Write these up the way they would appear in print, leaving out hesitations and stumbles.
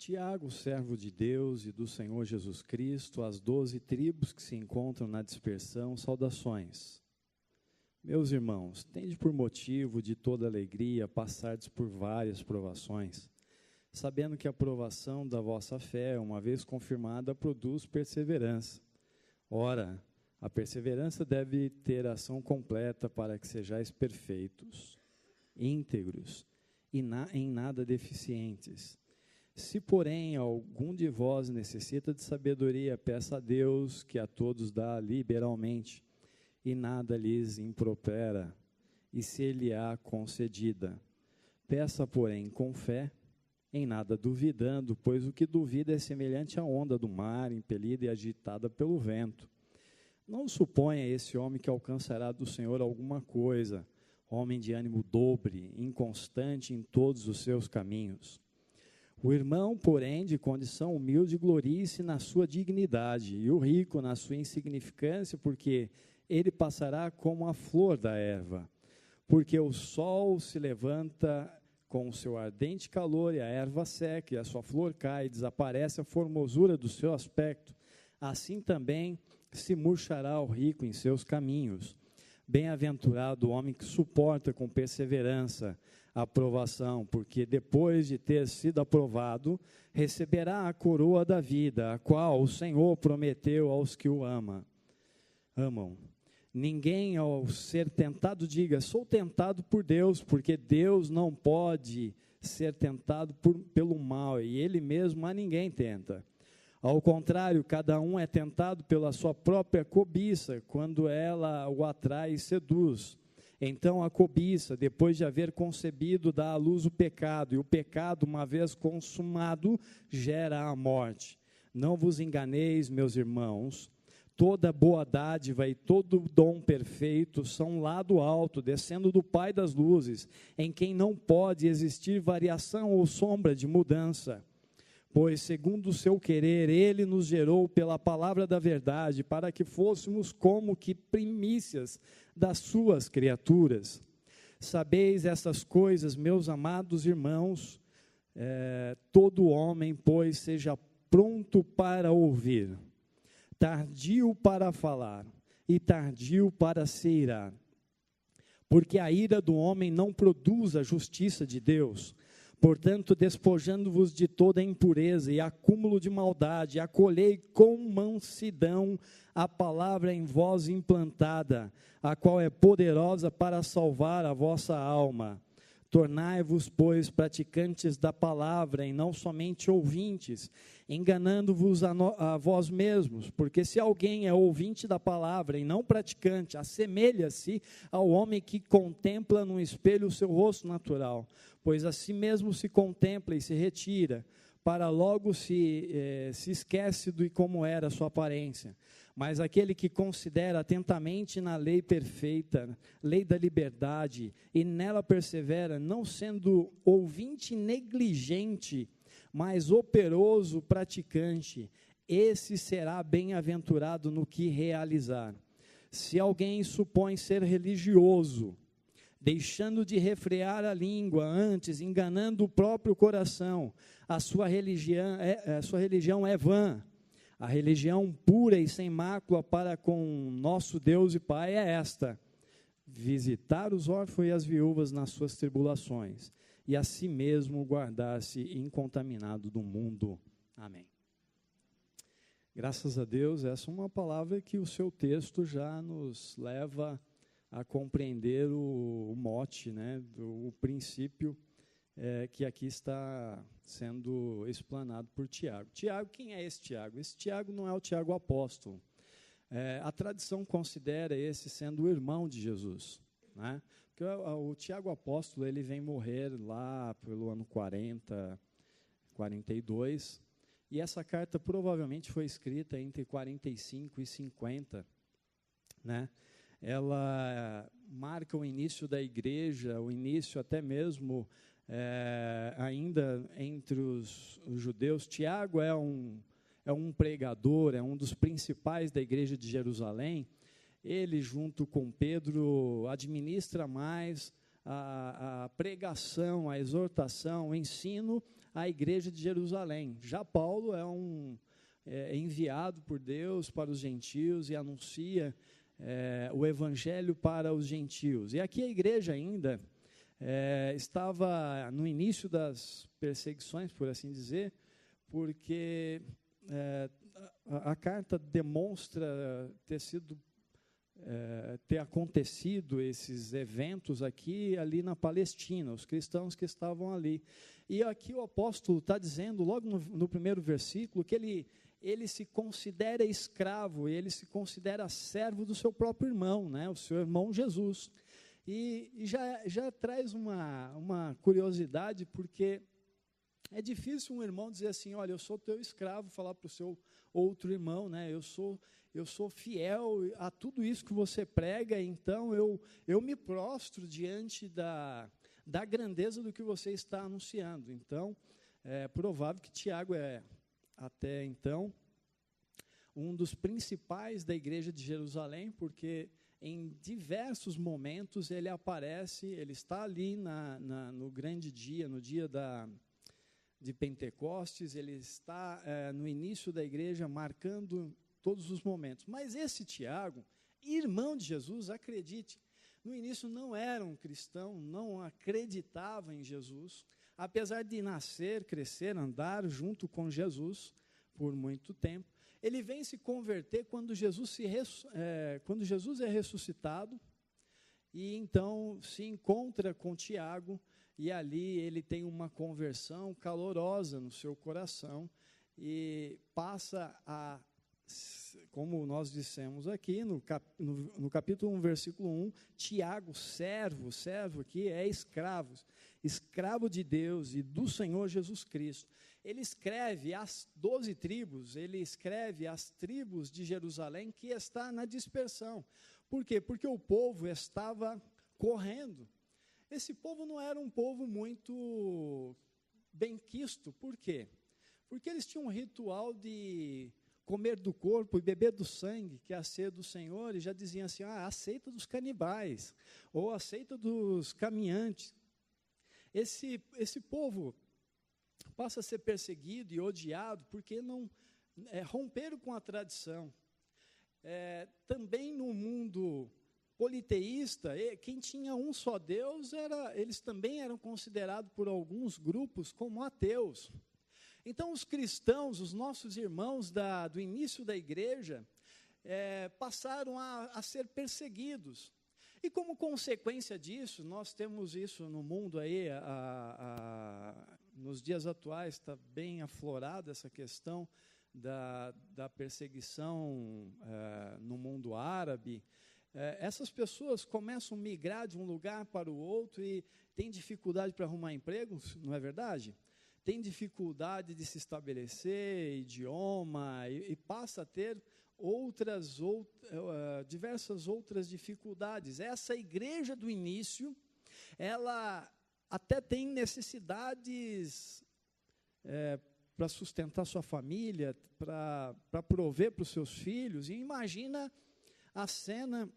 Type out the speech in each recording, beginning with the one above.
Tiago, servo de Deus e do Senhor Jesus Cristo, às 12 tribos que se encontram na dispersão, saudações. Meus irmãos, tende por motivo de toda alegria passardes por várias provações, sabendo que a provação da vossa fé, uma vez confirmada, produz perseverança. Ora, a perseverança deve ter ação completa para que sejais perfeitos, íntegros e em nada deficientes. Se, porém, algum de vós necessita de sabedoria, peça a Deus, que a todos dá liberalmente, e nada lhes impropera, e se lhe há concedida. Peça, porém, com fé, em nada duvidando, pois o que duvida é semelhante à onda do mar, impelida e agitada pelo vento. Não suponha esse homem que alcançará do Senhor alguma coisa, homem de ânimo dobre, inconstante em todos os seus caminhos. O irmão, porém, de condição humilde, glorie-se na sua dignidade, e o rico na sua insignificância, porque ele passará como a flor da erva. Porque o sol se levanta com o seu ardente calor, e a erva seca, e a sua flor cai, e desaparece a formosura do seu aspecto. Assim também se murchará o rico em seus caminhos. Bem-aventurado o homem que suporta com perseverança a aprovação, porque depois de ter sido aprovado, receberá a coroa da vida, a qual o Senhor prometeu aos que o amam. Ninguém, ao ser tentado, diga, sou tentado por Deus, porque Deus não pode ser tentado pelo mal, e Ele mesmo a ninguém tenta. Ao contrário, cada um é tentado pela sua própria cobiça, quando ela o atrai e seduz. Então a cobiça, depois de haver concebido, dá à luz o pecado, e o pecado, uma vez consumado, gera a morte. Não vos enganeis, meus irmãos, toda boa dádiva e todo dom perfeito são lá do alto, descendo do Pai das luzes, em quem não pode existir variação ou sombra de mudança. Pois, segundo o seu querer, Ele nos gerou pela palavra da verdade, para que fôssemos como que primícias das suas criaturas. Sabeis essas coisas, meus amados irmãos, todo homem, pois, seja pronto para ouvir, tardio para falar e tardio para se irar. Porque a ira do homem não produz a justiça de Deus. Portanto, despojando-vos de toda impureza e acúmulo de maldade, acolhei com mansidão a palavra em vós implantada, a qual é poderosa para salvar a vossa alma. Tornai-vos, pois, praticantes da palavra e não somente ouvintes, enganando-vos a vós mesmos, porque se alguém é ouvinte da palavra e não praticante, assemelha-se ao homem que contempla num espelho o seu rosto natural, pois a si mesmo se contempla e se retira, para logo se esquece de como era a sua aparência. Mas aquele que considera atentamente na lei perfeita, lei da liberdade, e nela persevera, não sendo ouvinte negligente, mas operoso praticante, esse será bem-aventurado no que realizar. Se alguém supõe ser religioso, deixando de refrear a língua, antes enganando o próprio coração, a sua religião é vã. A religião pura e sem mácula para com nosso Deus e Pai é esta: visitar os órfãos e as viúvas nas suas tribulações, e a si mesmo guardar-se incontaminado do mundo. Amém. Graças a Deus, essa é uma palavra que o seu texto já nos leva a compreender o mote, né, o princípio que aqui está sendo explanado por Tiago. Tiago, quem é esse Tiago? Esse Tiago não é o Tiago apóstolo. A tradição considera esse sendo o irmão de Jesus, né? Porque o Tiago apóstolo, ele vem morrer lá pelo ano 40, 42, e essa carta provavelmente foi escrita entre 45 e 50, né? Ela marca o início da igreja, o início até mesmo ainda entre os judeus. Tiago é um pregador, é um dos principais da igreja de Jerusalém. Ele, junto com Pedro, administra mais a pregação, a exortação, o ensino à igreja de Jerusalém. Já Paulo é enviado por Deus para os gentios e anuncia o evangelho para os gentios. E aqui a igreja ainda estava no início das perseguições, por assim dizer, porque a carta demonstra ter acontecido esses eventos aqui e ali na Palestina, os cristãos que estavam ali. E aqui o apóstolo está dizendo, logo no primeiro versículo, que ele se considera escravo, ele se considera servo do seu próprio irmão, né, o seu irmão Jesus. E já traz uma curiosidade, porque é difícil um irmão dizer assim, olha, eu sou teu escravo, falar para o seu outro irmão, né, eu sou fiel a tudo isso que você prega, então eu me prostro diante da grandeza do que você está anunciando. Então, é provável que Tiago até então, um dos principais da igreja de Jerusalém, porque em diversos momentos ele aparece, ele está ali no grande dia, no dia de Pentecostes, ele está no início da igreja, marcando todos os momentos. Mas esse Tiago, irmão de Jesus, acredite, no início não era um cristão, não acreditava em Jesus, apesar de nascer, crescer, andar junto com Jesus por muito tempo. Ele vem se converter quando Jesus é ressuscitado, e então se encontra com Tiago, e ali ele tem uma conversão calorosa no seu coração, e passa a, como nós dissemos aqui, no capítulo 1, versículo 1, Tiago, servo aqui é escravo de Deus e do Senhor Jesus Cristo. Ele escreve as 12 tribos, ele escreve as tribos de Jerusalém que está na dispersão. Por quê? Porque o povo estava correndo. Esse povo não era um povo muito benquisto. Por quê? Porque eles tinham um ritual de comer do corpo e beber do sangue, que é a ceia do Senhor, e já diziam assim, a seita dos canibais, ou a seita dos caminhantes. Esse povo passa a ser perseguido e odiado porque não romperam com a tradição. Também no mundo politeísta, quem tinha um só Deus, eles também eram considerados por alguns grupos como ateus. Então os cristãos, os nossos irmãos do início da igreja, passaram a ser perseguidos. E como consequência disso, nós temos isso no mundo aí, nos dias atuais está bem aflorada essa questão da perseguição no mundo árabe. Essas pessoas começam a migrar de um lugar para o outro e têm dificuldade para arrumar emprego, não é verdade? Tem dificuldade de se estabelecer, idioma, e passa a ter diversas outras dificuldades. Essa igreja do início, ela até tem necessidades para sustentar sua família, para prover para os seus filhos, e imagina a cena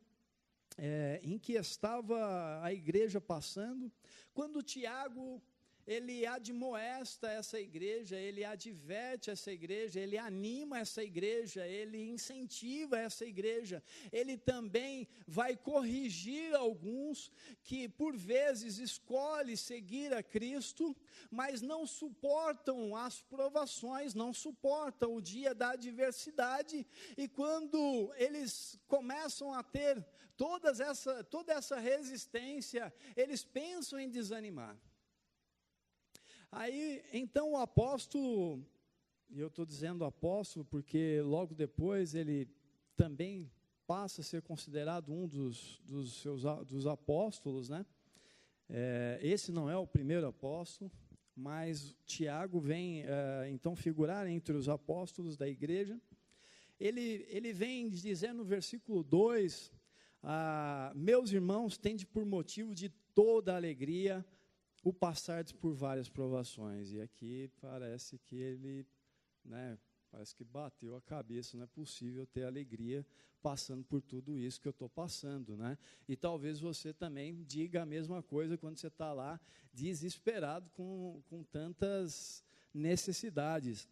em que estava a igreja passando, quando Tiago, ele admoesta essa igreja, ele adverte essa igreja, ele anima essa igreja, ele incentiva essa igreja, ele também vai corrigir alguns que por vezes escolhem seguir a Cristo, mas não suportam as provações, não suportam o dia da adversidade, e quando eles começam a ter toda essa resistência, eles pensam em desanimar. Aí, então, o apóstolo, e eu estou dizendo apóstolo porque logo depois ele também passa a ser considerado um dos apóstolos, né? Esse não é o primeiro apóstolo, mas Tiago vem, então, figurar entre os apóstolos da igreja. Ele vem dizer no versículo 2, meus irmãos, tende por motivo de toda alegria o passardes por várias provações. E aqui parece que ele, parece que bateu a cabeça, não é possível ter alegria passando por tudo isso que eu estou passando, né? E talvez você também diga a mesma coisa quando você está lá desesperado com tantas necessidades,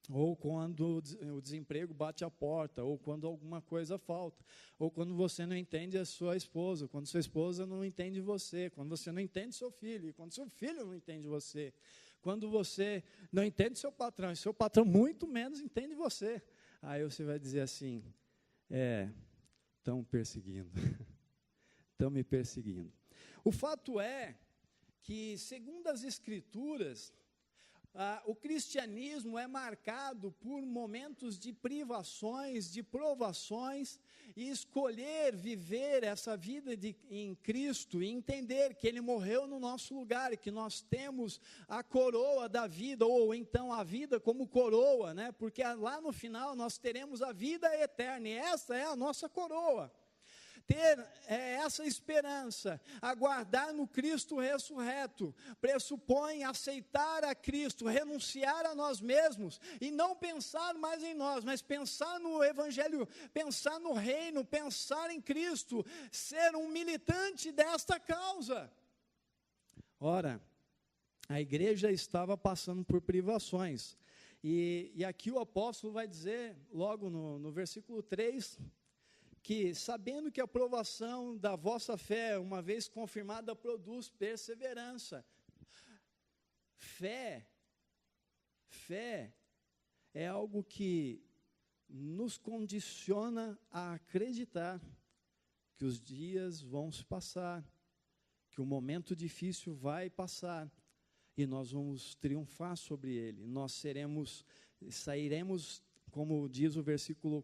ou quando o desemprego bate a porta, ou quando alguma coisa falta, ou quando você não entende a sua esposa, quando sua esposa não entende você, quando você não entende seu filho, e quando seu filho não entende você, quando você não entende seu patrão, e seu patrão muito menos entende você. Aí você vai dizer assim, estão perseguindo, estão me perseguindo. O fato é que, segundo as Escrituras, o cristianismo é marcado por momentos de privações, de provações, e escolher viver essa vida em Cristo, e entender que Ele morreu no nosso lugar, e que nós temos a coroa da vida, ou então a vida como coroa, né? Porque lá no final nós teremos a vida eterna, e essa é a nossa coroa. Ter essa esperança, aguardar no Cristo ressurreto, pressupõe aceitar a Cristo, renunciar a nós mesmos, e não pensar mais em nós, mas pensar no Evangelho, pensar no reino, pensar em Cristo, ser um militante desta causa. Ora, a igreja estava passando por privações, e aqui o apóstolo vai dizer, logo no versículo 3, que sabendo que a provação da vossa fé, uma vez confirmada, produz perseverança. Fé é algo que nos condiciona a acreditar que os dias vão se passar, que o momento difícil vai passar, e nós vamos triunfar sobre ele. Nós sairemos, como diz o versículo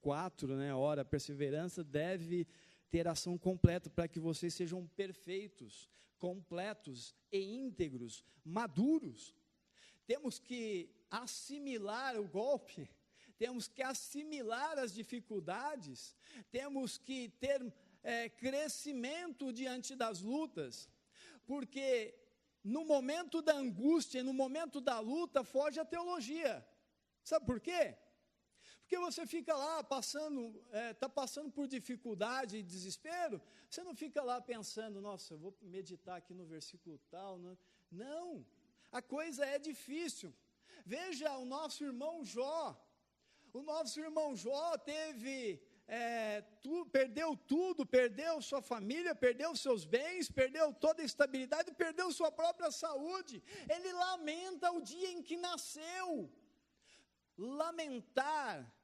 4, né? Ora, a perseverança deve ter ação completa para que vocês sejam perfeitos, completos e íntegros, maduros. Temos que assimilar o golpe, temos que assimilar as dificuldades, temos que ter crescimento diante das lutas, porque no momento da angústia, no momento da luta, foge a teologia. Sabe por quê? Porque você fica lá está passando por dificuldade e desespero, você não fica lá pensando, nossa, eu vou meditar aqui no versículo tal. Não, a coisa é difícil. Veja o nosso irmão Jó. O nosso irmão Jó perdeu tudo, perdeu sua família, perdeu seus bens, perdeu toda a estabilidade, perdeu sua própria saúde. Ele lamenta o dia em que nasceu. Lamentar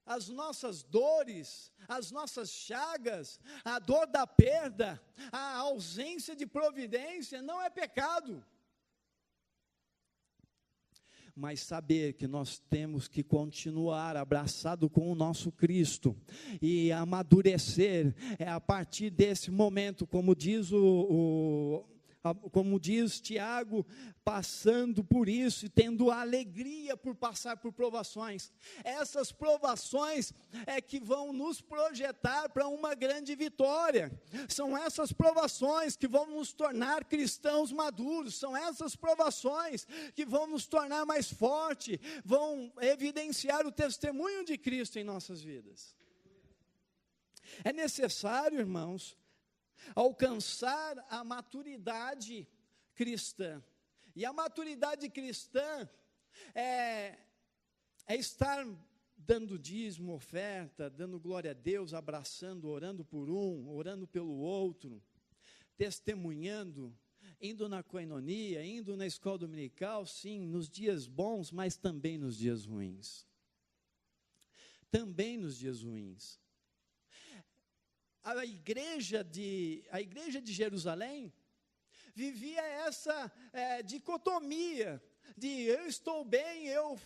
as nossas dores, as nossas chagas, a dor da perda, a ausência de providência, não é pecado. Mas saber que nós temos que continuar abraçado com o nosso Cristo, e amadurecer é a partir desse momento, como diz Tiago, passando por isso e tendo alegria por passar por provações. Essas provações é que vão nos projetar para uma grande vitória. São essas provações que vão nos tornar cristãos maduros. São essas provações que vão nos tornar mais fortes, vão evidenciar o testemunho de Cristo em nossas vidas. É necessário, irmãos, alcançar a maturidade cristã. E a maturidade cristã é estar dando dízimo, oferta, dando glória a Deus, abraçando, orando por um, orando pelo outro, testemunhando, indo na coinonia, indo na escola dominical, sim, nos dias bons, mas também nos dias ruins. Também nos dias ruins. A igreja de Jerusalém vivia essa dicotomia de eu estou bem, eu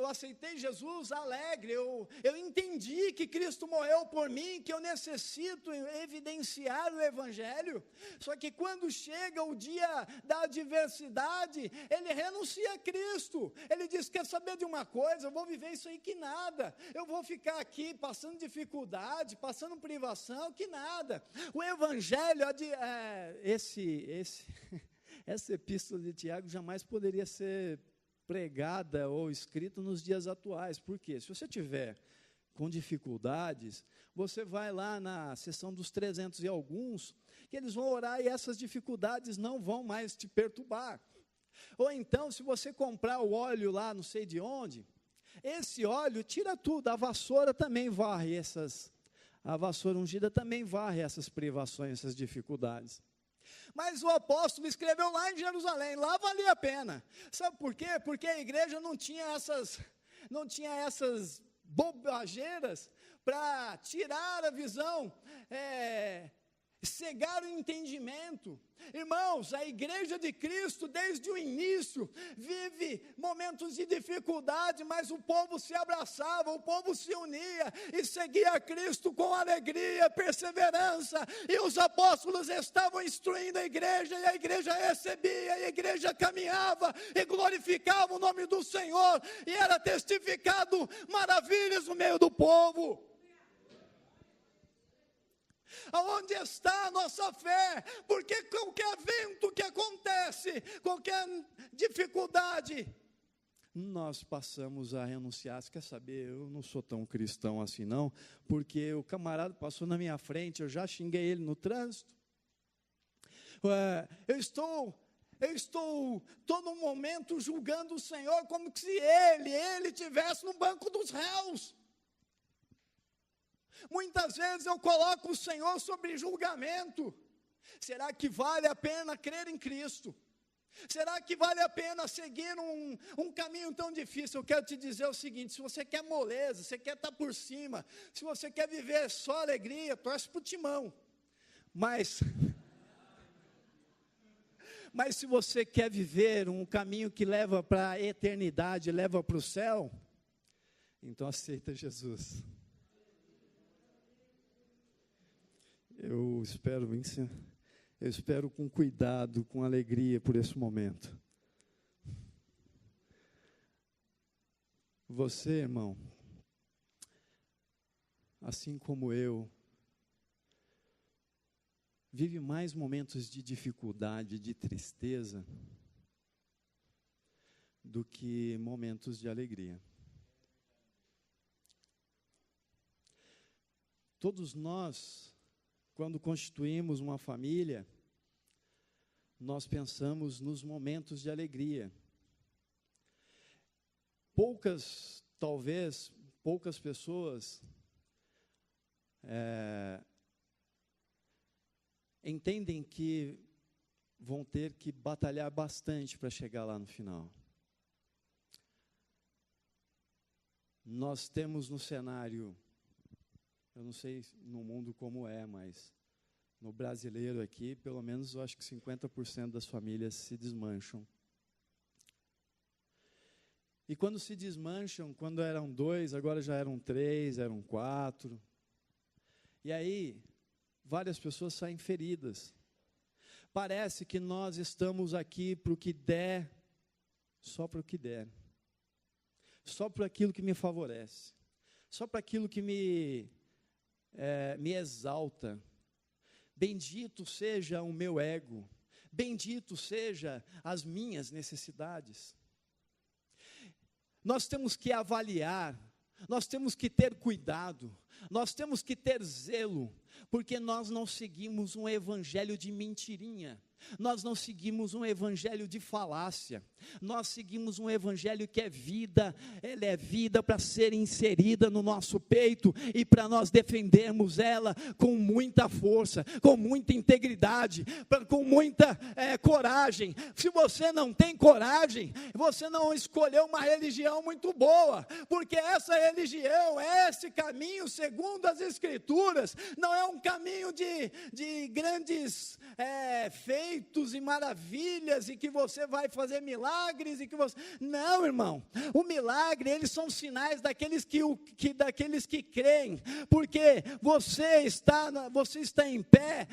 aceitei Jesus alegre, eu entendi que Cristo morreu por mim, que eu necessito evidenciar o Evangelho. Só que quando chega o dia da adversidade, ele renuncia a Cristo. Ele diz, quer saber de uma coisa, eu vou viver isso aí que nada, eu vou ficar aqui passando dificuldade, passando privação, que nada. O Evangelho, essa epístola de Tiago jamais poderia ser pregada ou escrita nos dias atuais. Por quê? Se você tiver com dificuldades, você vai lá na seção dos 300 e alguns, que eles vão orar e essas dificuldades não vão mais te perturbar. Ou então, se você comprar o óleo lá, não sei de onde, esse óleo tira tudo, a vassoura também varre a vassoura ungida também varre essas privações, essas dificuldades. Mas o apóstolo escreveu lá em Jerusalém, lá valia a pena. Sabe por quê? Porque a igreja não tinha essas bobageiras para tirar a visão, cegar o entendimento. Irmãos, a igreja de Cristo, desde o início, vive momentos de dificuldade, mas o povo se abraçava, o povo se unia e seguia Cristo com alegria, perseverança, e os apóstolos estavam instruindo a igreja, e a igreja recebia, e a igreja caminhava, e glorificava o nome do Senhor, e era testificado maravilhas no meio do povo. Aonde está a nossa fé? Porque qualquer evento que acontece, qualquer dificuldade, nós passamos a renunciar. Você quer saber, eu não sou tão cristão assim não, porque o camarada passou na minha frente, eu já xinguei ele no trânsito. Eu estou todo momento julgando o Senhor como se ele estivesse no banco dos réus. Muitas vezes eu coloco o Senhor sobre julgamento. Será que vale a pena crer em Cristo? Será que vale a pena seguir um caminho tão difícil? Eu quero te dizer o seguinte: se você quer moleza, você quer estar por cima, se você quer viver só alegria, torce para o timão. Mas se você quer viver um caminho que leva para a eternidade, leva para o céu, então aceita Jesus. Eu espero com cuidado, com alegria por esse momento. Você, irmão, assim como eu, vive mais momentos de dificuldade, de tristeza, do que momentos de alegria. Todos nós, quando constituímos uma família, nós pensamos nos momentos de alegria. Poucas pessoas entendem que vão ter que batalhar bastante para chegar lá no final. Nós temos no cenário, eu não sei no mundo como é, mas no brasileiro aqui, pelo menos eu acho que 50% das famílias se desmancham. E quando se desmancham, quando eram 2, agora já eram 3, eram 4. E aí, várias pessoas saem feridas. Parece que nós estamos aqui para o que der, só para o que der. Só para aquilo que me favorece. Só para aquilo que me exalta. Bendito seja o meu ego, bendito seja as minhas necessidades. Nós temos que avaliar, nós temos que ter cuidado, nós temos que ter zelo, porque nós não seguimos um evangelho de mentirinha. Nós não seguimos um evangelho de falácia, nós seguimos um evangelho que é vida, ela é vida para ser inserida no nosso peito e para nós defendermos ela com muita força, com muita integridade, com muita coragem. Se você não tem coragem, você não escolheu uma religião muito boa, porque essa religião, esse caminho, segundo as Escrituras, não é um caminho de grandes feitos e maravilhas, e que você vai fazer milagres, e que você... Não, irmão, o milagre, eles são sinais daqueles que creem, porque você está em pé,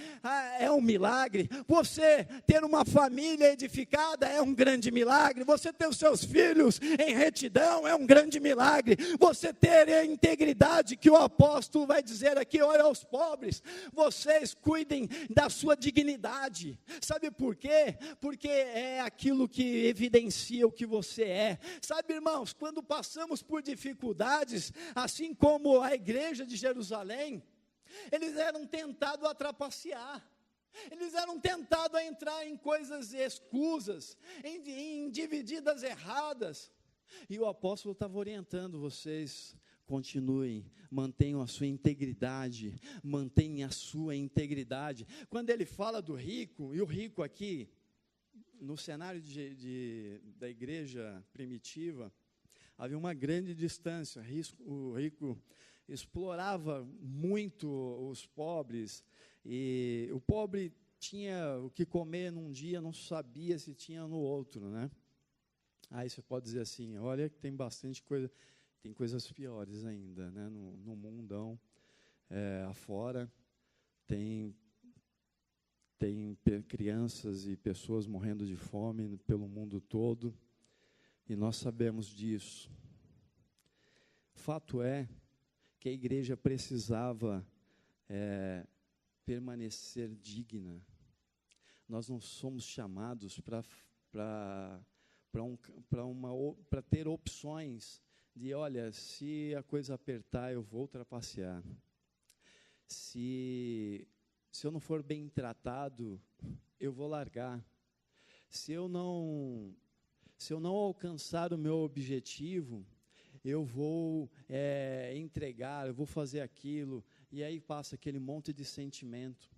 é um milagre. Você ter uma família edificada é um grande milagre. Você ter os seus filhos em retidão é um grande milagre. Você ter a integridade que o apóstolo vai dizer aqui: olha aos pobres, vocês cuidem da sua dignidade. Sabe por quê? Porque é aquilo que evidencia o que você é. Sabe, irmãos, quando passamos por dificuldades, assim como a igreja de Jerusalém, eles eram tentados a trapacear. Eles eram tentados a entrar em coisas escusas, em divididas erradas. E o apóstolo estava orientando vocês: continuem, mantenham a sua integridade, mantenham a sua integridade. Quando ele fala do rico, e o rico aqui, no cenário da igreja primitiva, havia uma grande distância. O rico explorava muito os pobres, e o pobre tinha o que comer num dia, não sabia se tinha no outro, né? Aí você pode dizer assim: olha que tem bastante coisa, tem coisas piores ainda, né? No mundão afora, tem crianças e pessoas morrendo de fome pelo mundo todo, e nós sabemos disso. Fato é que a igreja precisava permanecer digna. Nós não somos chamados para ter opções de: olha, se a coisa apertar, eu vou trapacear. Se eu não for bem tratado, eu vou largar. Se eu não alcançar o meu objetivo, eu vou entregar, eu vou fazer aquilo. E aí passa aquele monte de sentimento.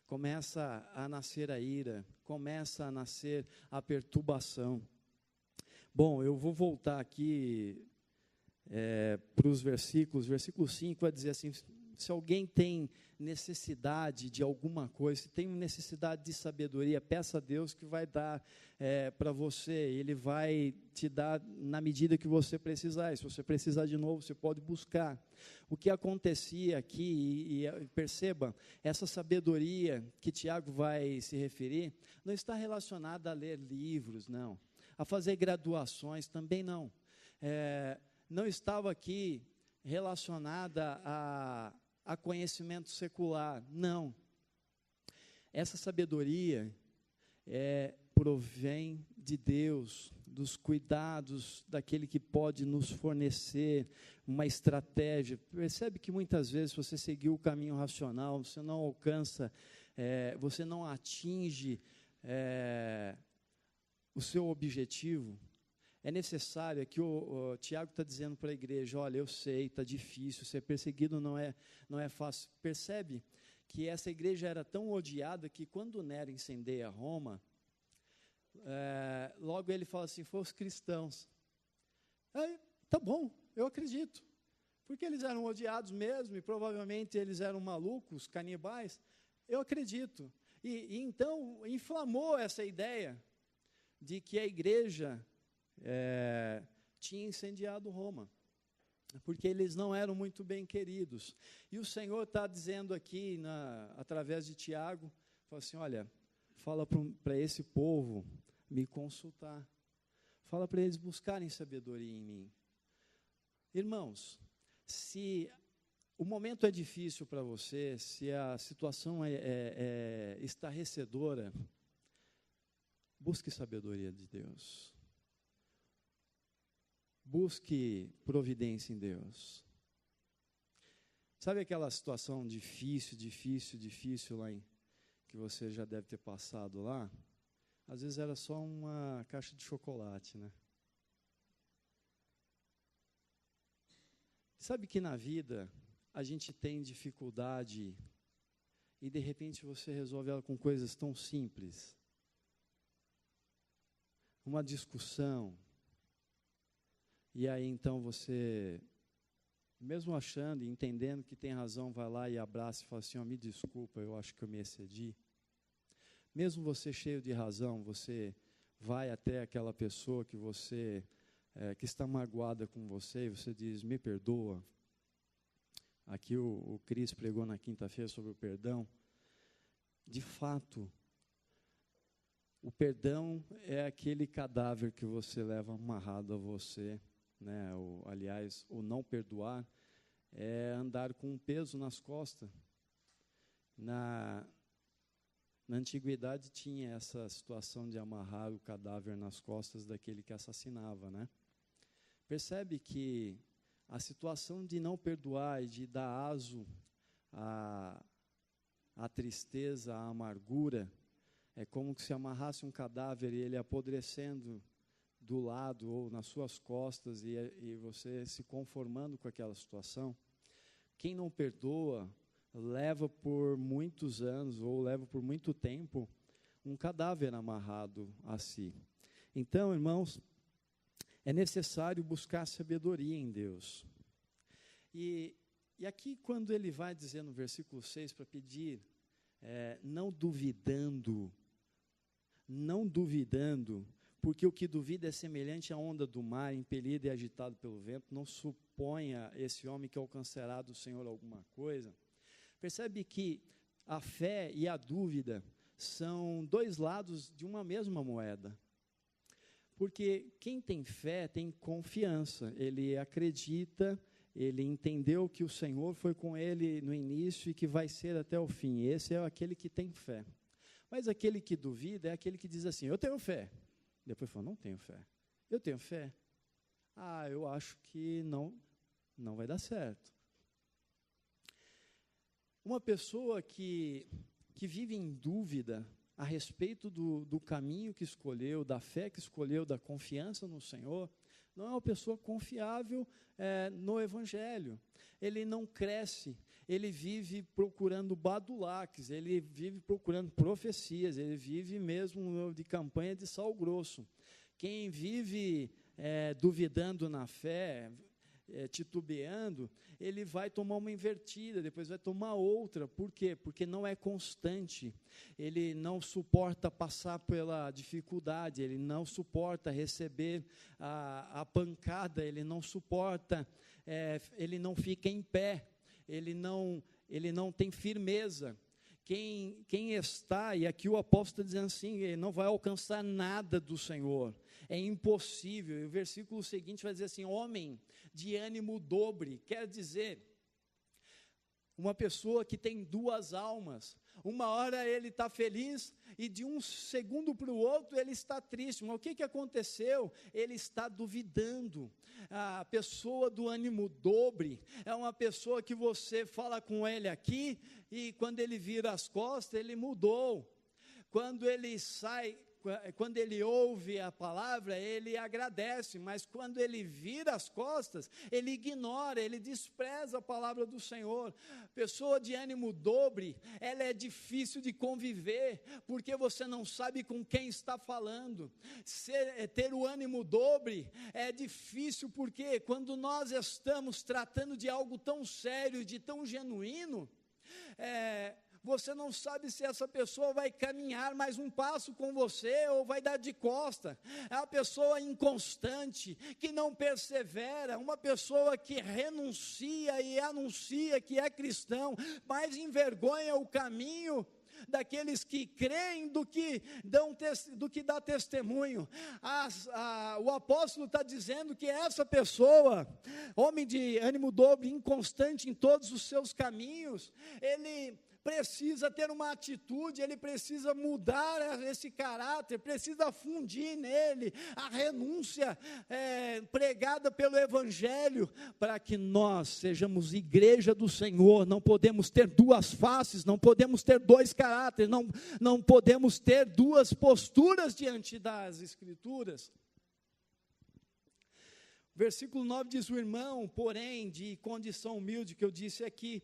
Começa a nascer a ira, começa a nascer a perturbação. Bom, eu vou voltar aqui para os versículos. Versículo 5 vai dizer assim: se alguém tem necessidade de alguma coisa, se tem necessidade de sabedoria, peça a Deus que vai dar para você. Ele vai te dar na medida que você precisar. E se você precisar de novo, você pode buscar. O que acontecia aqui, e perceba, essa sabedoria que Tiago vai se referir, não está relacionada a ler livros, não. A fazer graduações, também não. Não estava aqui relacionada a conhecimento secular, não. Essa sabedoria provém de Deus, dos cuidados daquele que pode nos fornecer uma estratégia. Percebe que muitas vezes você seguiu o caminho racional, você não alcança, você não atinge o seu objetivo. É necessário, aqui o Tiago está dizendo para a igreja: olha, eu sei, está difícil, ser perseguido não é fácil. Percebe que essa igreja era tão odiada que quando Nero incendeia Roma, logo ele fala assim: foi os cristãos. Tá bom, eu acredito, porque eles eram odiados mesmo, e provavelmente eles eram malucos, canibais, eu acredito. E então inflamou essa ideia de que a igreja tinha incendiado Roma, porque eles não eram muito bem queridos. E o Senhor está dizendo aqui, através de Tiago, fala assim: olha, fala para esse povo me consultar, fala para eles buscarem sabedoria em mim. Irmãos, se o momento é difícil para você, se a situação é estarrecedora, busque sabedoria de Deus. Busque providência em Deus. Sabe aquela situação difícil lá que você já deve ter passado lá? Às vezes era só uma caixa de chocolate, né? Sabe que na vida a gente tem dificuldade e de repente você resolve ela com coisas tão simples. Uma discussão. E aí então você, mesmo achando e entendendo que tem razão, vai lá e abraça e fala assim: me desculpa, eu acho que eu me excedi. Mesmo você cheio de razão, você vai até aquela pessoa que que está magoada com você, e você diz: me perdoa. Aqui o Cris pregou na quinta-feira sobre o perdão. De fato, o perdão é aquele cadáver que você leva amarrado a você, né? Aliás, o não perdoar é andar com um peso nas costas. Na antiguidade tinha essa situação de amarrar o cadáver nas costas daquele que assassinava, né? Percebe que a situação de não perdoar e de dar aso a tristeza, a amargura, é como se amarrasse um cadáver e ele apodrecendo do lado ou nas suas costas e você se conformando com aquela situação. Quem não perdoa, leva por muitos anos ou leva por muito tempo um cadáver amarrado a si. Então, irmãos, é necessário buscar sabedoria em Deus. E aqui, quando ele vai dizer no versículo 6 para pedir, não duvidando, porque o que duvida é semelhante à onda do mar, impelido e agitado pelo vento, não suponha esse homem que alcançará do Senhor alguma coisa. Percebe que a fé e a dúvida são dois lados de uma mesma moeda. Porque quem tem fé tem confiança, ele acredita, ele entendeu que o Senhor foi com ele no início e que vai ser até o fim. Esse é aquele que tem fé. Mas aquele que duvida é aquele que diz assim, eu tenho fé. Depois fala, não tenho fé. Eu tenho fé. Eu acho que não vai dar certo. Uma pessoa que vive em dúvida a respeito do caminho que escolheu, da fé que escolheu, da confiança no Senhor, não é uma pessoa confiável no Evangelho. Ele não cresce, ele vive procurando badulaques, ele vive procurando profecias, ele vive mesmo de campanha de sal grosso. Quem vive duvidando na fé, titubeando, ele vai tomar uma invertida, depois vai tomar outra. Por quê? Porque não é constante, ele não suporta passar pela dificuldade, ele não suporta receber a pancada, ele não suporta, ele não fica em pé, ele não tem firmeza. Quem está, e aqui o apóstolo está dizendo assim, ele não vai alcançar nada do Senhor, é impossível. E o versículo seguinte vai dizer assim, homem de ânimo dobre, quer dizer, uma pessoa que tem duas almas, uma hora ele está feliz e de um segundo para o outro ele está triste. Mas o que aconteceu? Ele está duvidando. A pessoa do ânimo dobre é uma pessoa que você fala com ele aqui e quando ele vira as costas ele mudou. Quando ele ouve a palavra, ele agradece, mas quando ele vira as costas, ele ignora, ele despreza a palavra do Senhor. Pessoa de ânimo dobre, ela é difícil de conviver, porque você não sabe com quem está falando. Ter o ânimo dobre é difícil, porque quando nós estamos tratando de algo tão sério, de tão genuíno, você não sabe se essa pessoa vai caminhar mais um passo com você ou vai dar de costa. É uma pessoa inconstante, que não persevera, uma pessoa que renuncia e anuncia que é cristão, mas envergonha o caminho daqueles que creem do que dá testemunho. O apóstolo está dizendo que essa pessoa, homem de ânimo dobre, inconstante em todos os seus caminhos, ele precisa ter uma atitude, ele precisa mudar esse caráter, precisa fundir nele a renúncia pregada pelo Evangelho, para que nós sejamos igreja do Senhor. Não podemos ter duas faces, não podemos ter dois caráteres, não podemos ter duas posturas diante das Escrituras. Versículo 9 diz, o irmão, porém, de condição humilde, que eu disse aqui,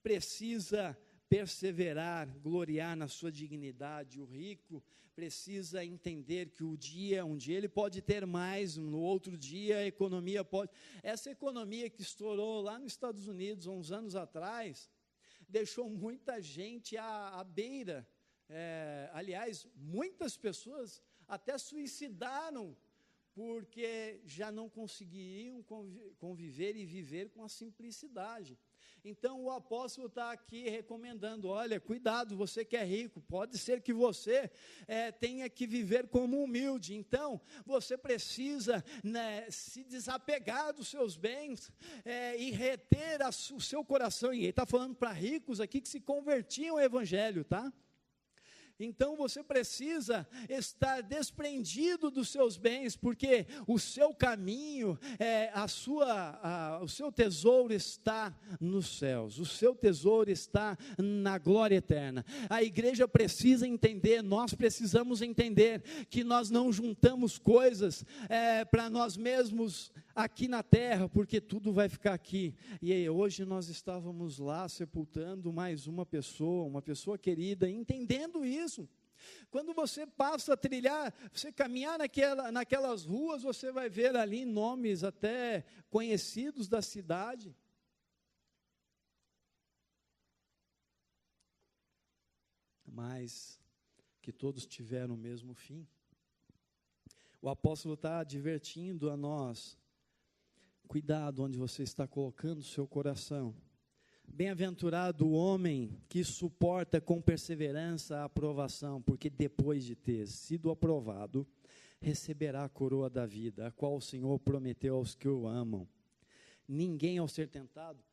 precisa perseverar, gloriar na sua dignidade. O rico precisa entender que um dia ele pode ter mais, no outro dia a economia pode. Essa economia que estourou lá nos Estados Unidos há uns anos atrás, deixou muita gente à beira. Aliás, muitas pessoas até suicidaram, porque já não conseguiriam conviver e viver com a simplicidade. Então o apóstolo está aqui recomendando, olha, cuidado, você que é rico, pode ser que você tenha que viver como humilde. Então você precisa se desapegar dos seus bens e reter o seu coração. E ele está falando para ricos aqui que se convertiam ao Evangelho, tá? Então você precisa estar desprendido dos seus bens, porque o seu caminho, o seu tesouro está nos céus, o seu tesouro está na glória eterna. A igreja precisa entender, nós precisamos entender que nós não juntamos coisas para nós mesmos aqui na terra, porque tudo vai ficar aqui. E aí, hoje nós estávamos lá sepultando mais uma pessoa querida, entendendo isso. Quando você passa a trilhar, você caminhar naquelas ruas, você vai ver ali nomes até conhecidos da cidade. Mas que todos tiveram o mesmo fim. O apóstolo está advertindo a nós: cuidado onde você está colocando o seu coração. Bem-aventurado o homem que suporta com perseverança a aprovação, porque depois de ter sido aprovado, receberá a coroa da vida, a qual o Senhor prometeu aos que o amam. Ninguém ao ser tentado,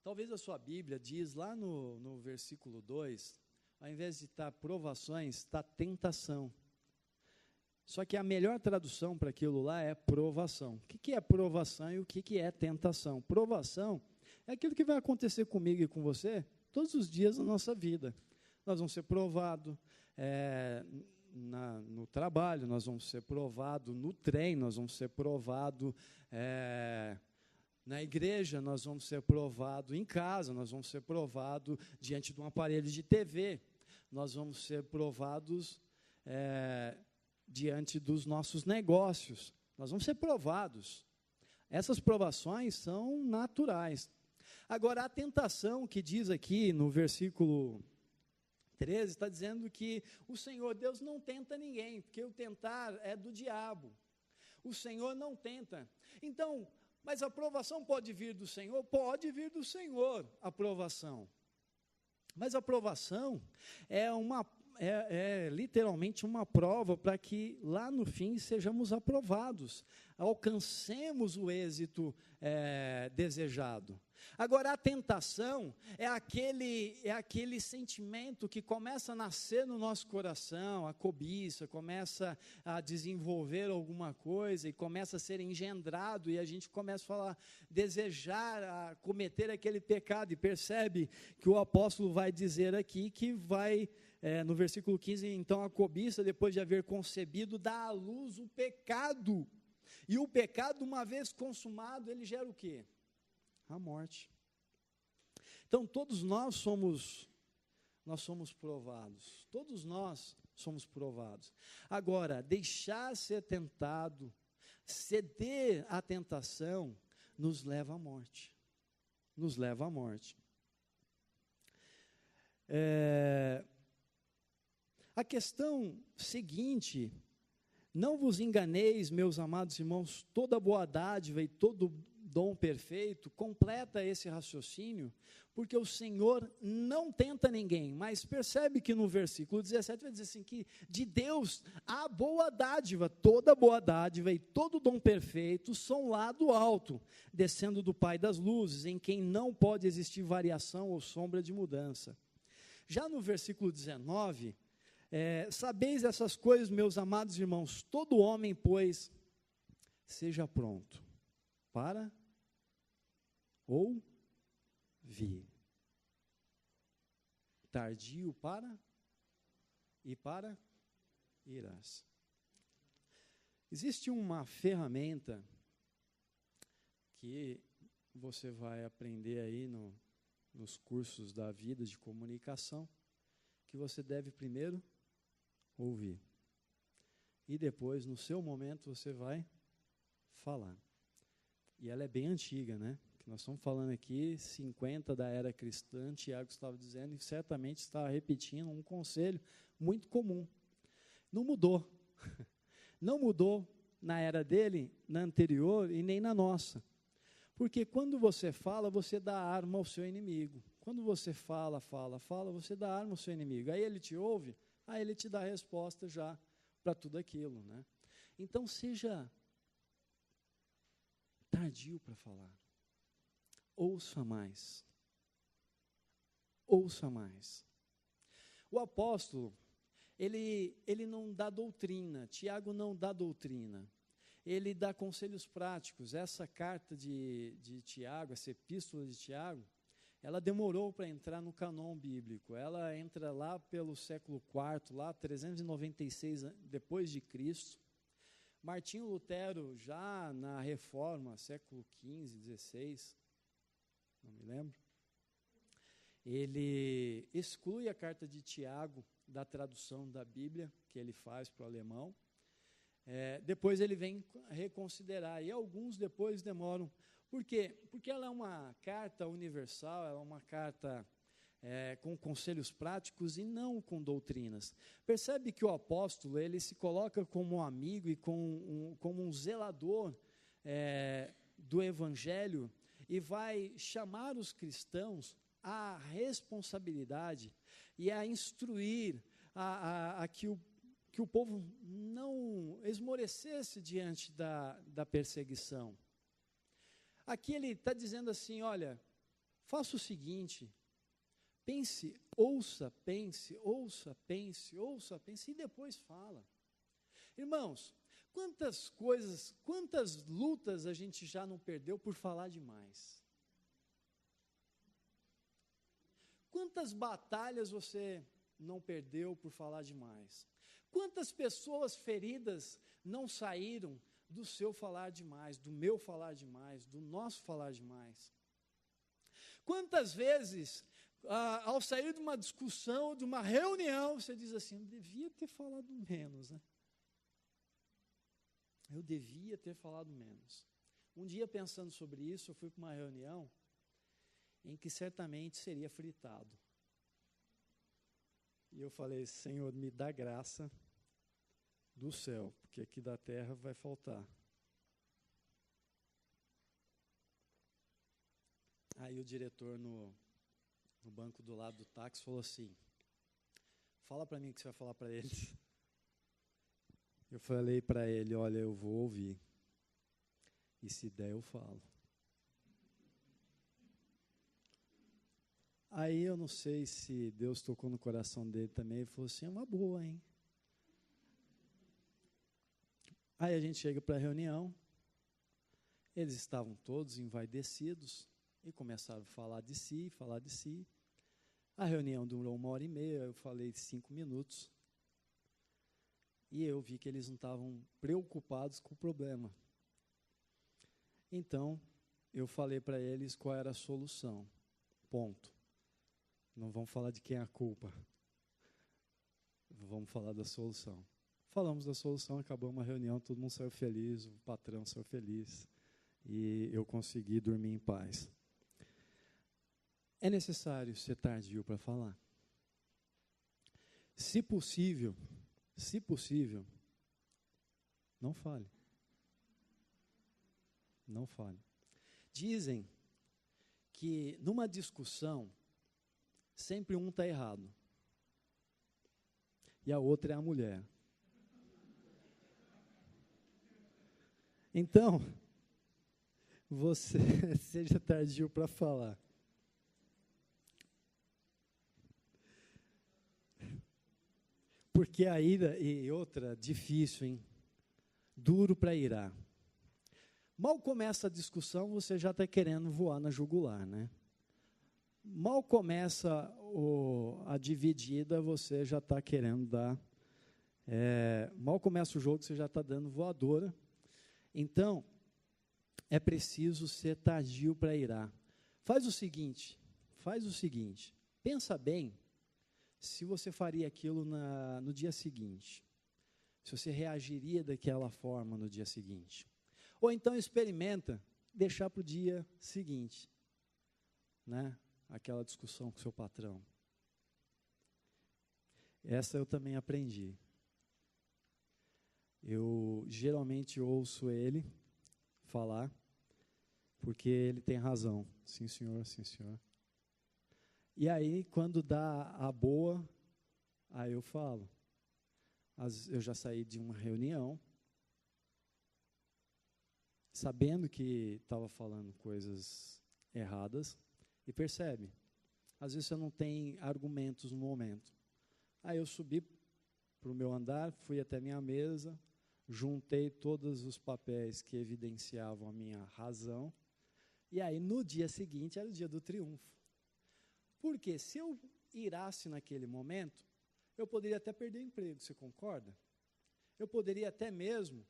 talvez a sua Bíblia diz lá no versículo 2, ao invés de estar provações, está tentação. Só que a melhor tradução para aquilo lá é provação. O que é provação e o que é tentação? Provação é aquilo que vai acontecer comigo e com você todos os dias da nossa vida. Nós vamos ser provados no trabalho, nós vamos ser provados no trem, nós vamos ser provados na igreja, nós vamos ser provados em casa, nós vamos ser provados diante de um aparelho de TV, nós vamos ser provados diante dos nossos negócios, nós vamos ser provados. Essas provações são naturais. Agora, a tentação que diz aqui no versículo 13, está dizendo que o Senhor Deus não tenta ninguém, porque o tentar é do diabo. O Senhor não tenta. Então, mas a provação pode vir do Senhor? Pode vir do Senhor, a provação. Mas a provação é literalmente uma prova para que lá no fim sejamos aprovados, alcancemos o êxito desejado. Agora, a tentação é aquele sentimento que começa a nascer no nosso coração, a cobiça, começa a desenvolver alguma coisa e começa a ser engendrado, e a gente começa a falar, desejar, a cometer aquele pecado, e percebe que o apóstolo vai dizer aqui que vai, no versículo 15, então a cobiça, depois de haver concebido, dá à luz o pecado, e o pecado, uma vez consumado, ele gera o quê? A morte. Então, todos nós somos provados. Todos nós somos provados. Agora, deixar ser tentado, ceder à tentação, nos leva à morte. Nos leva à morte. A questão seguinte: não vos enganeis, meus amados irmãos, toda boa dádiva e todo dom perfeito completa esse raciocínio, porque o Senhor não tenta ninguém, mas percebe que no versículo 17 vai dizer assim, que de Deus a boa dádiva, toda boa dádiva e todo dom perfeito são lá do alto, descendo do Pai das luzes, em quem não pode existir variação ou sombra de mudança. Já no versículo 19, sabeis essas coisas, meus amados irmãos, todo homem, pois, seja pronto para ouvir, tardio para irás. Existe uma ferramenta que você vai aprender aí nos cursos da vida de comunicação, que você deve primeiro ouvir, e depois, no seu momento, você vai falar. E ela é bem antiga, né? Que nós estamos falando aqui, 50 da era cristã, Tiago estava dizendo, e certamente está repetindo um conselho muito comum. Não mudou. Não mudou na era dele, na anterior e nem na nossa. Porque quando você fala, você dá arma ao seu inimigo. Quando você fala, você dá arma ao seu inimigo. Aí ele te ouve, aí ele te dá a resposta já para tudo aquilo, né? Então, seja tardio para falar. Ouça mais. Ouça mais. O apóstolo, ele não dá doutrina, Tiago não dá doutrina, ele dá conselhos práticos. Essa carta de Tiago, essa epístola de Tiago, ela demorou para entrar no canon bíblico. Ela entra lá pelo século IV, lá 396 depois de Cristo. Martinho Lutero, já na Reforma, século XV, XVI, não me lembro, ele exclui a carta de Tiago da tradução da Bíblia que ele faz para o alemão. Depois ele vem reconsiderar, e alguns depois demoram. Por quê? Porque ela é uma carta universal, ela é uma carta com conselhos práticos e não com doutrinas. Percebe que o apóstolo, ele se coloca como um amigo e como um zelador do evangelho, e vai chamar os cristãos à responsabilidade e a instruir a que o povo não esmorecesse diante da perseguição. Aqui ele está dizendo assim, olha, faça o seguinte, pense, ouça, e depois fala. Irmãos, quantas lutas a gente já não perdeu por falar demais? Quantas batalhas você não perdeu por falar demais? Quantas pessoas feridas não saíram do seu falar demais, do meu falar demais, do nosso falar demais? Quantas vezes, ao sair de uma discussão, de uma reunião, você diz assim, eu devia ter falado menos, né? Eu devia ter falado menos. Um dia, pensando sobre isso, eu fui para uma reunião em que certamente seria fritado. E eu falei, Senhor, me dá graça do céu, porque aqui da terra vai faltar. Aí o diretor no banco do lado do táxi falou assim, fala para mim o que você vai falar para eles. Eu falei para ele, olha, eu vou ouvir, e se der eu falo. Aí eu não sei se Deus tocou no coração dele também, ele falou assim, é uma boa, hein? Aí a gente chega para a reunião, eles estavam todos envaidecidos e começaram a falar de si. A reunião durou 1h30, eu falei 5 minutos. E eu vi que eles não estavam preocupados com o problema. Então, eu falei para eles qual era a solução. Ponto. Não vamos falar de quem é a culpa. Vamos falar da solução. Falamos da solução, acabamos a reunião, todo mundo saiu feliz, o patrão saiu feliz. E eu consegui dormir em paz. É necessário ser tardio para falar. Se possível, não fale. Não fale. Dizem que numa discussão, sempre um está errado. E a outra é a mulher. Então, você seja tardio para falar. Porque a ira, e outra, difícil, hein? Duro para irar. Mal começa a discussão, você já está querendo voar na jugular, né? Mal começa a dividida, você já está querendo dar. Mal começa o jogo, você já está dando voadora. Então, é preciso ser tardio para irar. Faz o seguinte, pensa bem se você faria aquilo no dia seguinte, se você reagiria daquela forma no dia seguinte. Ou então experimenta deixar para o dia seguinte, né? Aquela discussão com o seu patrão. Essa eu também aprendi. Eu geralmente ouço ele falar, porque ele tem razão. Sim, senhor, sim, senhor. E aí, quando dá a boa, aí eu falo. Eu já saí de uma reunião, sabendo que estava falando coisas erradas, e percebe, às vezes você não tem argumentos no momento, Aí eu subi para o meu andar, fui até minha mesa, juntei todos os papéis que evidenciavam a minha razão, e aí no dia seguinte era o dia do triunfo. Porque se eu irasse naquele momento, eu poderia até perder o emprego, você concorda? Eu poderia até mesmo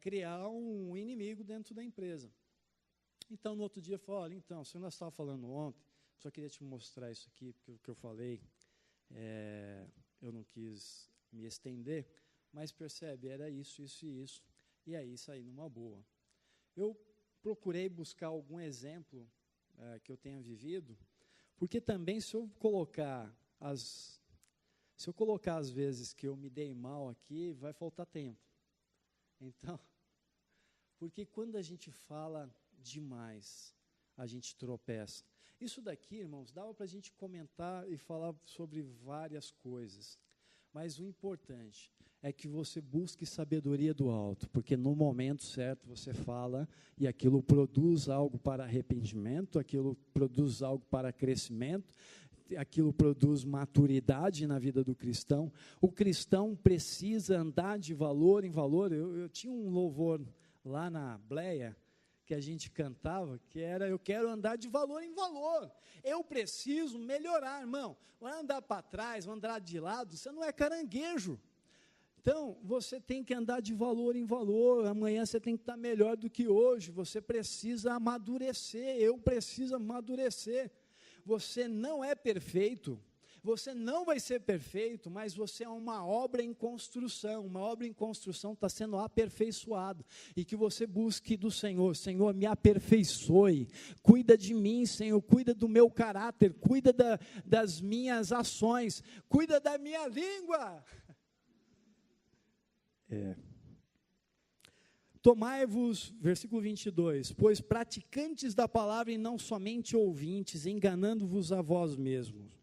criar um inimigo dentro da empresa. Então, no outro dia, eu falei, olha, então, o senhor nós estava falando ontem, só queria te mostrar isso aqui, porque o que eu falei, eu não quis me estender, mas percebe, era isso, isso e isso, e aí saí numa boa. Eu procurei buscar algum exemplo que eu tenha vivido, porque também se eu colocar as vezes que eu me dei mal aqui, vai faltar tempo. Então, porque quando a gente fala demais, a gente tropeça. Isso daqui, irmãos, dava para a gente comentar e falar sobre várias coisas. Mas o importante é que você busque sabedoria do alto, porque no momento certo você fala e aquilo produz algo para arrependimento, aquilo produz algo para crescimento, aquilo produz maturidade na vida do cristão. O cristão precisa andar de valor em valor. Eu tinha um louvor lá na Bleia, que a gente cantava, que era, eu quero andar de valor em valor, eu preciso melhorar, irmão. Vai andar para trás, vai andar de lado, você não é caranguejo. Então, você tem que andar de valor em valor, amanhã você tem que estar melhor do que hoje, você precisa amadurecer, eu preciso amadurecer. Você não é perfeito, você não vai ser perfeito, mas você é uma obra em construção está sendo aperfeiçoada, e que você busque do Senhor, Senhor, me aperfeiçoe, cuida de mim, Senhor, cuida do meu caráter, cuida das minhas ações, cuida da minha língua. Tomai-vos, versículo 22, pois praticantes da palavra e não somente ouvintes, enganando-vos a vós mesmos.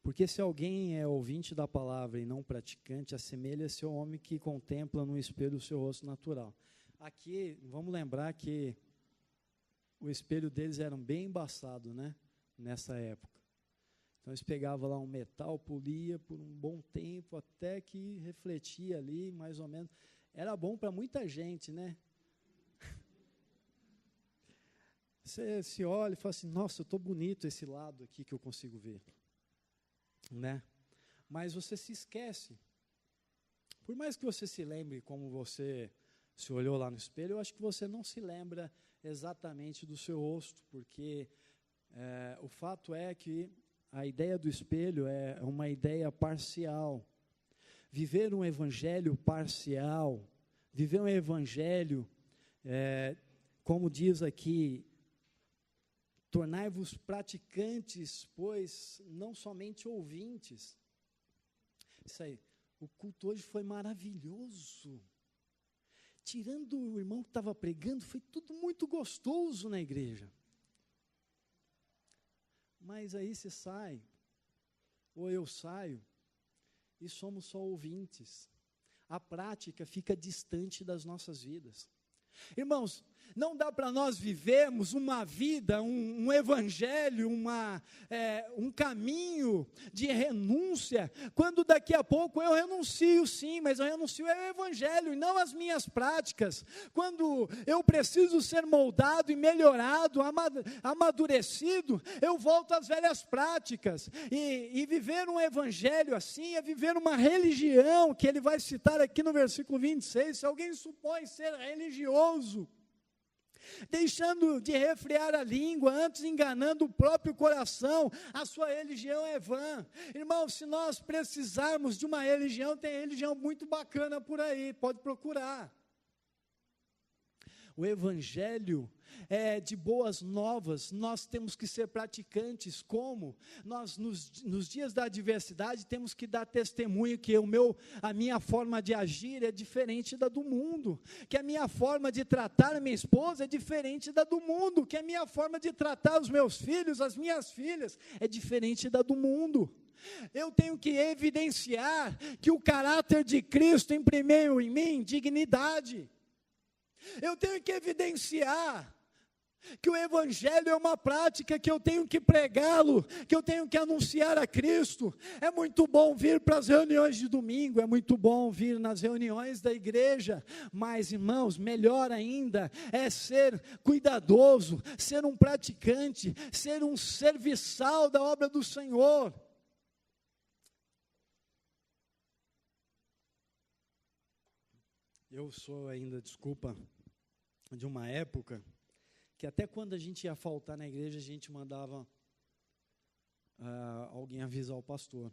Porque se alguém é ouvinte da palavra e não praticante, assemelha-se ao homem que contempla no espelho o seu rosto natural. Aqui, vamos lembrar que o espelho deles era bem embaçado, né? Nessa época. Então eles pegavam lá um metal, polia por um bom tempo, até que refletia ali, mais ou menos. Era bom para muita gente, né? Você se olha e fala assim, nossa, eu estou bonito esse lado aqui que eu consigo ver. Né? Mas você se esquece. Por mais que você se lembre como você se olhou lá no espelho, eu acho que você não se lembra exatamente do seu rosto, porque o fato é que a ideia do espelho é uma ideia parcial. Viver um evangelho parcial, viver um evangelho, como diz aqui, tornai-vos praticantes, pois não somente ouvintes. Isso aí, o culto hoje foi maravilhoso. Tirando o irmão que estava pregando, foi tudo muito gostoso na igreja. Mas aí você sai, ou eu saio, e somos só ouvintes. A prática fica distante das nossas vidas. Irmãos, não dá para nós vivermos uma vida, um evangelho, um caminho de renúncia, quando daqui a pouco eu renuncio sim, mas eu renuncio ao evangelho e não às minhas práticas, quando eu preciso ser moldado e melhorado, amadurecido, eu volto às velhas práticas, e viver um evangelho assim, é viver uma religião, que ele vai citar aqui no versículo 26, se alguém supõe ser religioso, deixando de refrear a língua, antes enganando o próprio coração, a sua religião é vã. Irmão, se nós precisarmos de uma religião, tem religião muito bacana por aí, pode procurar. O evangelho é de boas novas, nós temos que ser praticantes. Como? Nós, nos dias da adversidade, temos que dar testemunho que a minha forma de agir é diferente da do mundo, que a minha forma de tratar a minha esposa é diferente da do mundo, que a minha forma de tratar os meus filhos, as minhas filhas, é diferente da do mundo. Eu tenho que evidenciar que o caráter de Cristo imprimiu em mim dignidade. Eu tenho que evidenciar que o evangelho é uma prática, que eu tenho que pregá-lo, que eu tenho que anunciar a Cristo. É muito bom vir para as reuniões de domingo, é muito bom vir nas reuniões da igreja, mas, irmãos, melhor ainda é ser cuidadoso, ser um praticante, ser um serviçal da obra do Senhor. Eu sou ainda, desculpa, de uma época que até quando a gente ia faltar na igreja, a gente mandava alguém avisar o pastor.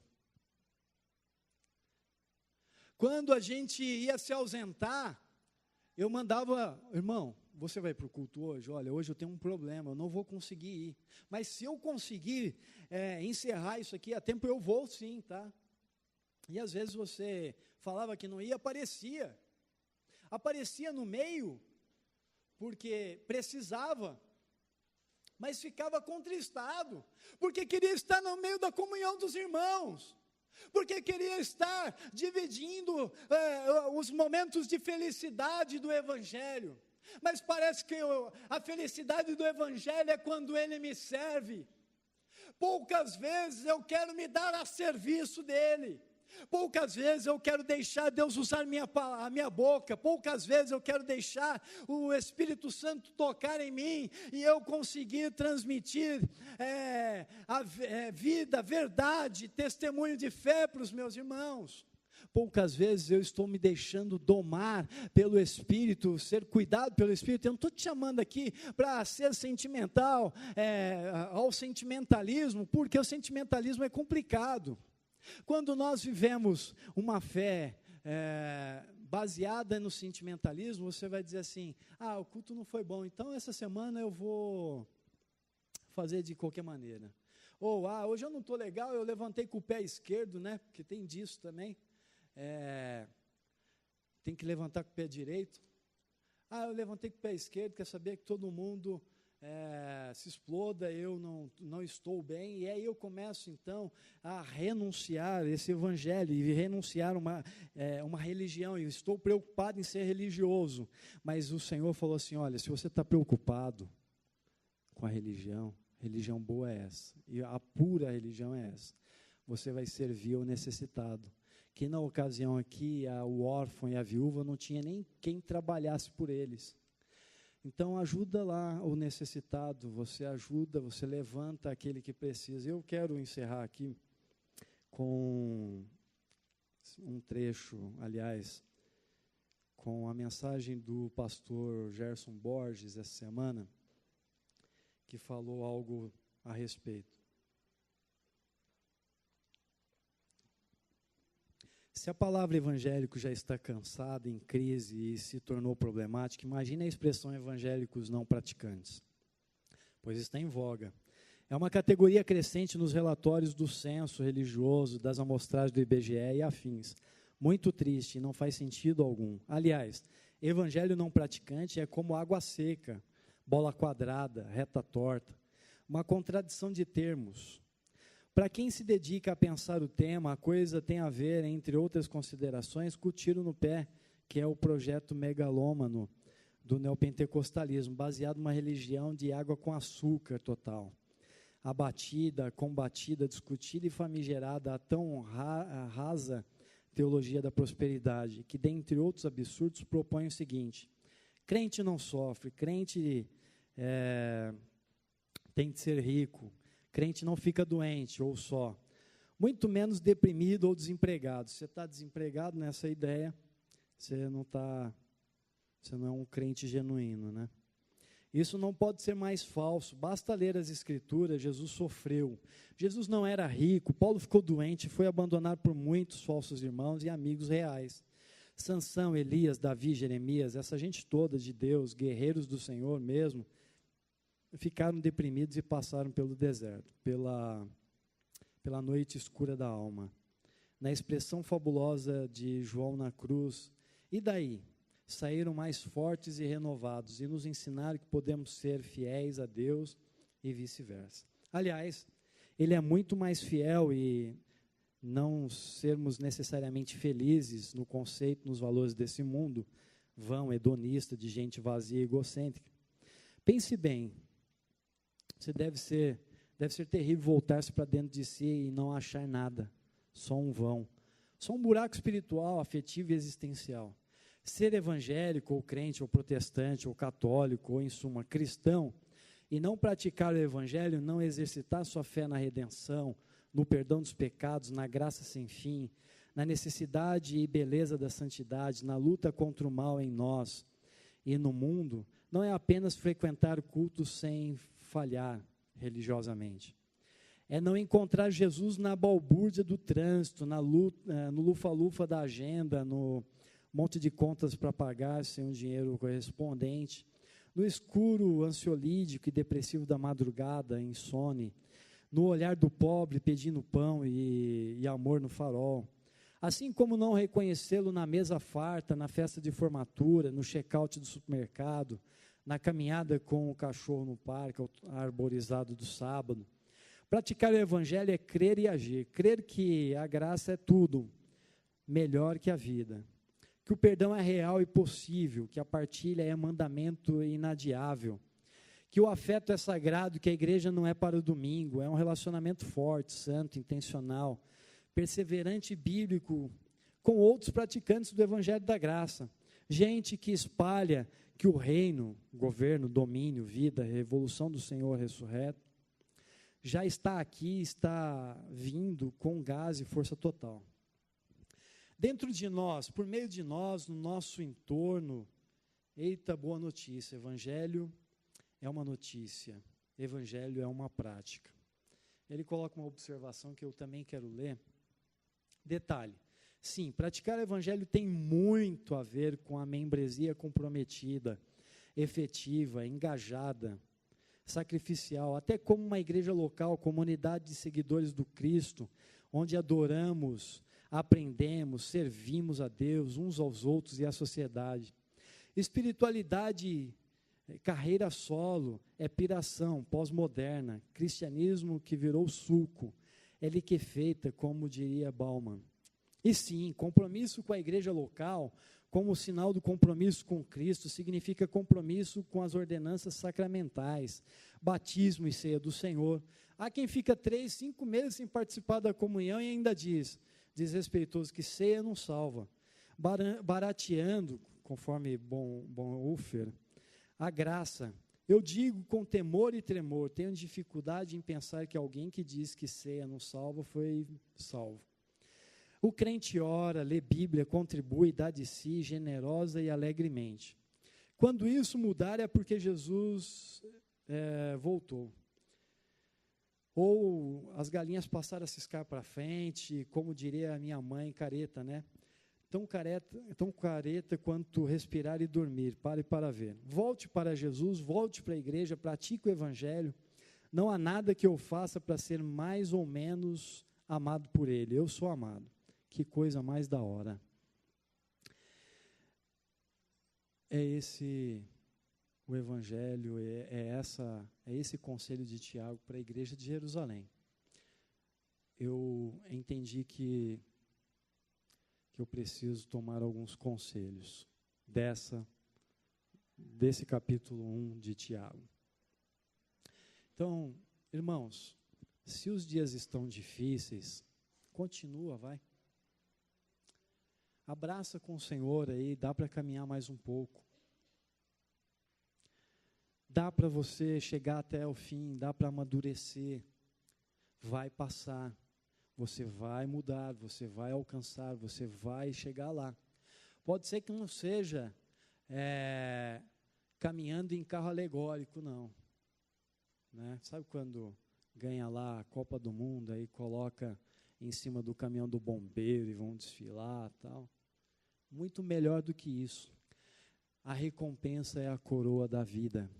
Quando a gente ia se ausentar, eu mandava, irmão, você vai para o culto hoje? Olha, hoje eu tenho um problema, eu não vou conseguir ir. Mas se eu conseguir encerrar isso aqui a tempo, eu vou sim, tá? E às vezes você falava que não ia, aparecia. Aparecia no meio, porque precisava, mas ficava contristado, porque queria estar no meio da comunhão dos irmãos, porque queria estar dividindo os momentos de felicidade do Evangelho, mas parece que a felicidade do Evangelho é quando Ele me serve. Poucas vezes eu quero me dar a serviço dEle. Poucas vezes eu quero deixar Deus usar a minha boca, poucas vezes eu quero deixar o Espírito Santo tocar em mim, e eu conseguir transmitir a vida, verdade, testemunho de fé para os meus irmãos. Poucas vezes eu estou me deixando domar pelo Espírito, ser cuidado pelo Espírito. Eu não estou te chamando aqui para ser sentimental, ao sentimentalismo, porque o sentimentalismo é complicado. Quando nós vivemos uma fé baseada no sentimentalismo, você vai dizer assim, o culto não foi bom, então essa semana eu vou fazer de qualquer maneira. Ou, hoje eu não estou legal, eu levantei com o pé esquerdo, né? Porque tem disso também. Tem que levantar com o pé direito. Eu levantei com o pé esquerdo, quer saber que todo mundo se exploda, eu não estou bem, e aí eu começo então a renunciar esse evangelho, e renunciar uma religião, e eu estou preocupado em ser religioso, mas o Senhor falou assim, olha, se você está preocupado com a religião boa é essa, e a pura religião é essa, você vai servir ao necessitado, que na ocasião aqui, o órfão e a viúva não tinha nem quem trabalhasse por eles. Então, ajuda lá o necessitado, você ajuda, você levanta aquele que precisa. Eu quero encerrar aqui com um trecho, aliás, com a mensagem do pastor Gerson Borges, essa semana, que falou algo a respeito. Se a palavra evangélico já está cansada, em crise e se tornou problemática, imagine a expressão evangélicos não praticantes, pois está em voga. É uma categoria crescente nos relatórios do censo religioso, das amostragens do IBGE e afins. Muito triste, não faz sentido algum. Aliás, evangelho não praticante é como água seca, bola quadrada, reta torta, uma contradição de termos. Para quem se dedica a pensar o tema, a coisa tem a ver, entre outras considerações, com o tiro no pé, que é o projeto megalômano do neopentecostalismo, baseado numa religião de água com açúcar total. Abatida, combatida, discutida e famigerada a tão rasa teologia da prosperidade, que, dentre outros absurdos, propõe o seguinte: crente não sofre, crente tem de ser rico, crente não fica doente ou só, muito menos deprimido ou desempregado. Se você está desempregado nessa ideia, você não é um crente genuíno, né? Isso não pode ser mais falso, basta ler as Escrituras. Jesus sofreu, Jesus não era rico, Paulo ficou doente, foi abandonado por muitos falsos irmãos e amigos reais. Sansão, Elias, Davi, Jeremias, essa gente toda de Deus, guerreiros do Senhor mesmo, ficaram deprimidos e passaram pelo deserto, pela noite escura da alma. Na expressão fabulosa de João na cruz, e daí? Saíram mais fortes e renovados e nos ensinaram que podemos ser fiéis a Deus e vice-versa. Aliás, ele é muito mais fiel e não sermos necessariamente felizes no conceito, nos valores desse mundo vão, hedonista, de gente vazia e egocêntrica. Pense bem, você deve ser terrível voltar-se para dentro de si e não achar nada, só um vão, só um buraco espiritual, afetivo e existencial. Ser evangélico, ou crente, ou protestante, ou católico, ou em suma, cristão, e não praticar o evangelho, não exercitar sua fé na redenção, no perdão dos pecados, na graça sem fim, na necessidade e beleza da santidade, na luta contra o mal em nós e no mundo, não é apenas frequentar cultos sem falhar religiosamente. É não encontrar Jesus na balbúrdia do trânsito, no lufa-lufa da agenda, no monte de contas para pagar sem um dinheiro correspondente, no escuro ansiolítico e depressivo da madrugada, insone, no olhar do pobre pedindo pão e amor no farol. Assim como não reconhecê-lo na mesa farta, na festa de formatura, no check-out do supermercado, na caminhada com o cachorro no parque arborizado do sábado. Praticar o evangelho é crer e agir, crer que a graça é tudo, melhor que a vida, que o perdão é real e possível, que a partilha é mandamento inadiável, que o afeto é sagrado, que a igreja não é para o domingo, é um relacionamento forte, santo, intencional, perseverante e bíblico, com outros praticantes do evangelho da graça, gente que espalha que o reino, governo, domínio, vida, revolução do Senhor ressurreto, já está aqui, está vindo com gás e força total. Dentro de nós, por meio de nós, no nosso entorno, eita, boa notícia, evangelho é uma notícia, evangelho é uma prática. Ele coloca uma observação que eu também quero ler. Detalhe, sim, praticar o evangelho tem muito a ver com a membresia comprometida, efetiva, engajada, sacrificial, até como uma igreja local, comunidade de seguidores do Cristo, onde adoramos, aprendemos, servimos a Deus, uns aos outros e à sociedade. Espiritualidade, carreira solo, é piração pós-moderna, cristianismo que virou suco, é liquefeita, como diria Bauman. E sim, compromisso com a igreja local, como sinal do compromisso com Cristo, significa compromisso com as ordenanças sacramentais, batismo e ceia do Senhor. Há quem fica 3, 5 meses sem participar da comunhão e ainda diz desrespeitoso, que ceia não salva, barateando, conforme Bonhoeffer, a graça. Eu digo com temor e tremor, tenho dificuldade em pensar que alguém que diz que ceia não salva, foi salvo. O crente ora, lê Bíblia, contribui, dá de si, generosa e alegremente. Quando isso mudar é porque Jesus voltou. Ou as galinhas passaram a ciscar para frente, como diria a minha mãe, careta, né? Tão careta quanto respirar e dormir, pare para ver. Volte para Jesus, volte para a igreja, pratique o evangelho. Não há nada que eu faça para ser mais ou menos amado por Ele. Eu sou amado. Que coisa mais da hora. É esse o evangelho, é esse conselho de Tiago para a igreja de Jerusalém. Eu entendi que eu preciso tomar alguns conselhos desse capítulo 1 de Tiago. Então, irmãos, se os dias estão difíceis, continua, vai. Abraça com o Senhor aí, dá para caminhar mais um pouco. Dá para você chegar até o fim, dá para amadurecer. Vai passar. Você vai mudar, você vai alcançar, você vai chegar lá. Pode ser que não seja caminhando em carro alegórico, não. Né? Sabe quando ganha lá a Copa do Mundo, aí coloca em cima do caminhão do bombeiro e vão desfilar e tal? Muito melhor do que isso. A recompensa é a coroa da vida.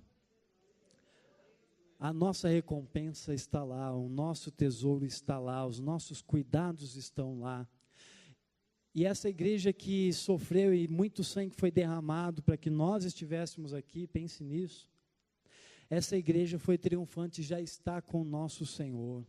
A nossa recompensa está lá, o nosso tesouro está lá, os nossos cuidados estão lá. E essa igreja que sofreu e muito sangue foi derramado para que nós estivéssemos aqui, pense nisso. Essa igreja foi triunfante e já está com o nosso Senhor.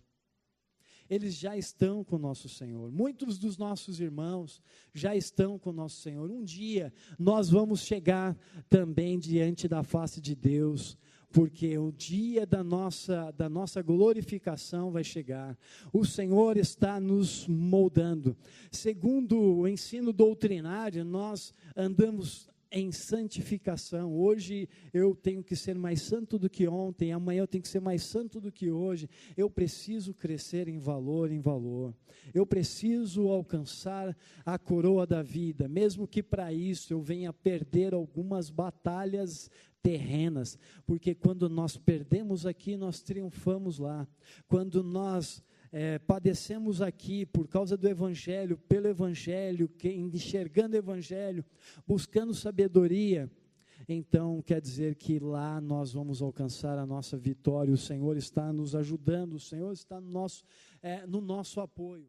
Eles já estão com o nosso Senhor. Muitos dos nossos irmãos já estão com o nosso Senhor. Um dia nós vamos chegar também diante da face de Deus. porque o dia da nossa glorificação vai chegar. O Senhor está nos moldando. Segundo o ensino doutrinário, nós andamos em santificação. Hoje eu tenho que ser mais santo do que ontem, amanhã eu tenho que ser mais santo do que hoje. Eu preciso crescer em valor. Eu preciso alcançar a coroa da vida, mesmo que para isso eu venha perder algumas batalhas terrenas, porque quando nós perdemos aqui, nós triunfamos lá. Quando nós padecemos aqui por causa do Evangelho, pelo Evangelho, enxergando o Evangelho, buscando sabedoria, então quer dizer que lá nós vamos alcançar a nossa vitória. O Senhor está nos ajudando, o Senhor está no nosso apoio.